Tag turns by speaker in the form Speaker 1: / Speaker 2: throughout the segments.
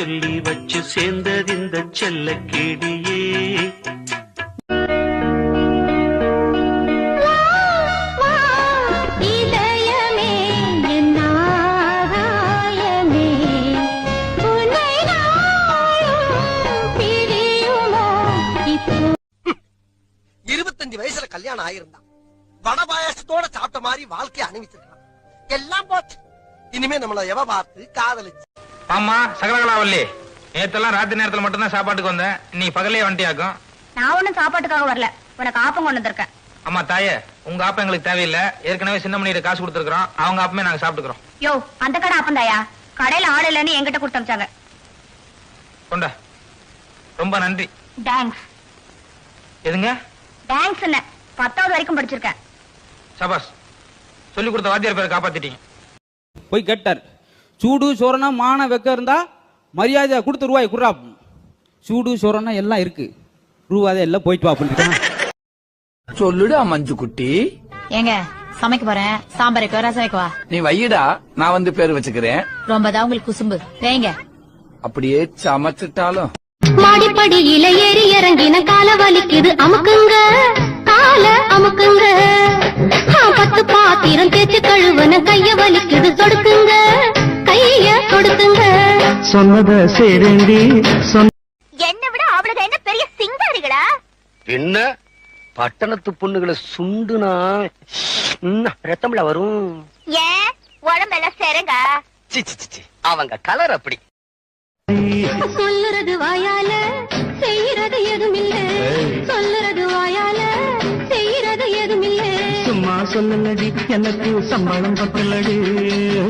Speaker 1: சொல்லி வச்சு சேர்ந்தது இந்த செல்ல கேடியே.
Speaker 2: வயசுல கல்யாணம் ஆயிருந்தான் வட பாயாசத்தோட சாப்பிட்ட மாதிரி வாழ்க்கையை அனுபவிச்சிருக்கான். எல்லாம் போச்சு. இனிமே நம்மள எவ பார்த்து காதலிச்சு.
Speaker 3: ஆமா சகலகலாவல்லி, நேத்தெல்லாம் ராத்திரி நேரத்துல மட்டும்தான் சாப்பாட்டுக்கு வந்தேன், இன்னைக்கு பகலே வண்டியாக்கும்.
Speaker 4: நான் ஒண்ணும் சாப்பாட்டுக்காக வரல, உனக்கு ஆப்பம் கொண்டு வந்திருக்கேன்.
Speaker 3: ஆமா தாயே, உங்க ஆப்பம் எங்களுக்கு தேவையில்லை. ஏற்கனவே சின்ன மணியிட காசு கொடுத்துருக்கோம், அவங்க ஆப்பமே நாங்க சாப்பிட்டுக்கிறோம்.
Speaker 4: யோ, அந்த கடை ஆப்பம் தாயா? கடையில ஆள் இல்லைன்னு எங்கிட்ட கொடுத்து அமிச்சாங்க.
Speaker 3: கொண்ட ரொம்ப நன்றி.
Speaker 4: தேங்க்ஸ்.
Speaker 3: எதுங்க
Speaker 4: தேங்க்ஸ்? என்ன 10வது வரைக்கும் படிச்சிருக்கேன்.
Speaker 3: சபாஸ், சொல்லி கொடுத்த வாத்தியார் பேரை காப்பாத்திட்டீங்க.
Speaker 5: போய் கேட்டார், சூடு சோறனா மான வைக்க இருந்தா மரியாதை கொடுத்து ரூபாய் குறா. சூடு சோறனா எல்லாம் இருக்கு, ரூபாய் எல்லாம் போயிட்டு வா அப்படின்னு
Speaker 6: சொல்லுடா மஞ்சு குட்டி.
Speaker 7: ஏங்க சமைக்க போறேன், சாம்பாருக்கு ரசம் வைக்கவா?
Speaker 6: நீ வையிடா, நான் வந்து பேர் வச்சுக்கிறேன்.
Speaker 7: ரொம்ப தான் உங்களுக்கு குசும்பு, வேங்க.
Speaker 6: அப்படியே சமைச்சிட்டாலும்
Speaker 8: மாடிப்படியில ஏறி இறங்கின கால வலிக்குது, அமுக்குங்க கால அமுக்குங்க. 10 பாத்திரம் தேய்ச்சி கழுவன கைய வலிக்குது, சொடுக்குங்க கைய கொடுக்குங்க.
Speaker 1: சொன்னத சேரண்டி.
Speaker 4: என்ன விட அவளுக்கு என்ன பெரிய சிங்காரிகளா?
Speaker 2: என்ன பட்டணத்து பொண்ணுகளை சுண்டுனா ரத்தம்ல வரும்.
Speaker 4: ஏன் உடம்பெல்லாம் சேருங்க?
Speaker 2: அவங்க கலர் அப்படி.
Speaker 8: சொல்லுறது வாயால செய்யறது எதுமில்ல, சொல்லுறது வாயால செய்யறது எதுமில்ல.
Speaker 1: சும்மா சொல்லலடி எனக்கு சம்பளம் பத்தலடி,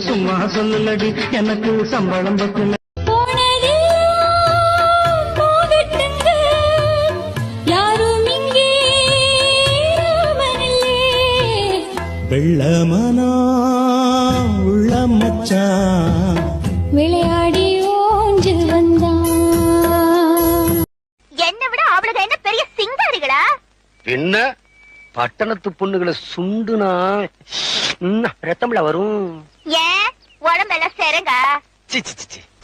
Speaker 1: சும்மா சொல்லலடி எனக்கு சம்பளம் பத்தல. வெள்ளமனா உள்ள மச்சான்
Speaker 8: விளையாடி ஓஞ்சு வந்தான்.
Speaker 4: என்ன விட அவளுக்கு என்ன பெரிய சிங்காரிகளா?
Speaker 2: என்ன பட்டணத்து பொண்ணுகளை சுண்டுனா ரத்தம்ல வரும்.
Speaker 4: ஏன் உடம்பெல்லாம் சேருங்க?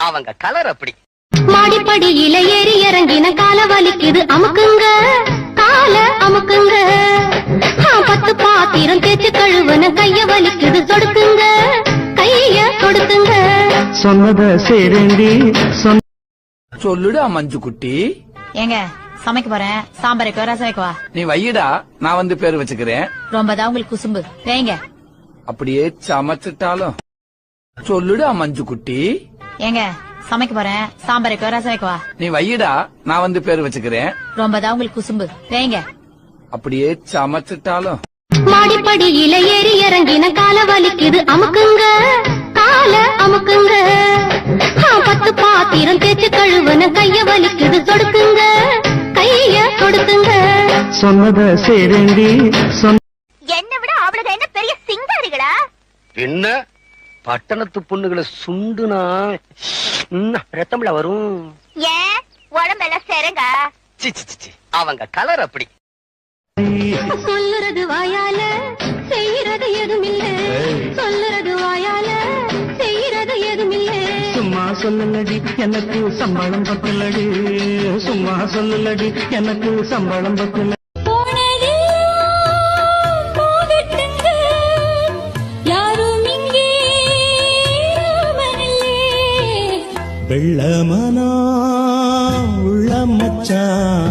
Speaker 2: அவங்க கலர் அப்படி.
Speaker 8: மாடிப்படியில ஏறி இறங்கின கால வலிக்குது, அமுக்குங்க கால அமுக்குங்க. 10 பாத்திரம் தேய்ச்சி கழுவன கைய வலிக்குது, சொடுக்குங்க கைய கொடுக்குங்க.
Speaker 1: சொன்னத சேரண்டி.
Speaker 6: சொல்லுடா மஞ்சு குட்டி.
Speaker 7: ஏங்க சமைக்க போறேன், சாம்பாருக்கு ரசம் வைக்கவா?
Speaker 6: நீ வையிடா, நான் வந்து பேர் வச்சுக்கிறேன்.
Speaker 7: ரொம்ப தான் உங்களுக்கு குசும்பு, வேங்க.
Speaker 6: அப்படியே சமைச்சிட்டாலும் சொல்லுடா மஞ்சு குட்டி.
Speaker 7: ஏங்க சமைக்க போறேன், சாம்பாருக்கு ரசம் வைக்கவா?
Speaker 6: நீ வையிடா, நான் வந்து பேர் வச்சுக்கிறேன்.
Speaker 7: ரொம்ப தான் உங்களுக்கு குசும்பு, வேங்க.
Speaker 6: அப்படியே சமைச்சிட்டாலும்
Speaker 8: மாடிப்படியில ஏறி இறங்கின கால வலிக்குது, அமுக்குங்க கால அமுக்குங்க. 10 பாத்திரம் தேய்ச்சி கழுவன கைய வலிக்குது, சொடுக்குங்க கைய கொடுக்குங்க.
Speaker 1: சொன்னத சேரண்டி.
Speaker 4: என்ன விட அவளுக்கு என்ன பெரிய சிங்காரிகளா?
Speaker 2: என்ன பட்டணத்து பொண்ணுகளை சுண்டுனா ரத்தம்ல வரும்.
Speaker 4: ஏன் உடம்பெல்லாம் சேருங்க?
Speaker 2: அவங்க கலர் அப்படி.
Speaker 8: சொல்லுறது வாயால செய்யறது எதுமில்ல, சொல்லுறது வாயால செய்யறது எதுமில்ல.
Speaker 1: சும்மா சொல்லலடி எனக்கு சம்பளம் பத்தலடி, சும்மா சொல்லலடி எனக்கு சம்பளம் பத்தல. வெள்ளமனா உள்ள மச்சான்